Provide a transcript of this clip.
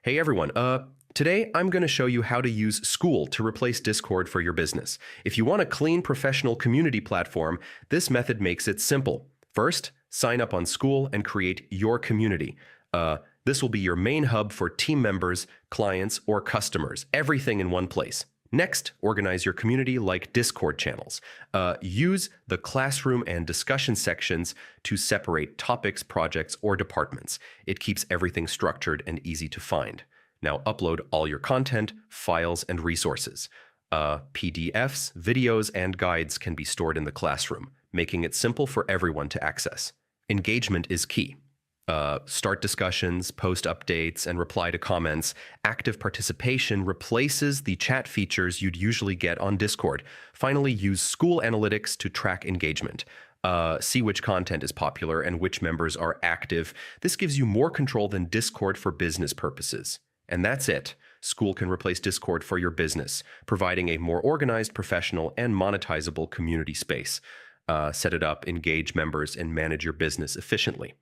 Hey everyone, today I'm going to show you how to use Skool to replace Discord for your business. If you want a clean professional community platform, this method makes it simple. First, sign up on Skool and create your community. This will be your main hub for team members, clients, or customers, everything in one place. Next, organize your community like Discord channels. Use the classroom and discussion sections to separate topics, projects, or departments. It keeps everything structured and easy to find. Now upload all your content, files, and resources. PDFs, videos, and guides can be stored in the classroom, making it simple for everyone to access. Engagement is key. Start discussions, post updates, and reply to comments. Active participation replaces the chat features you'd usually get on Discord. Finally, use Skool analytics to track engagement. See which content is popular and which members are active. This gives you more control than Discord for business purposes. And that's it. Skool can replace Discord for your business, providing a more organized, professional, and monetizable community space. Set it up, engage members, and manage your business efficiently.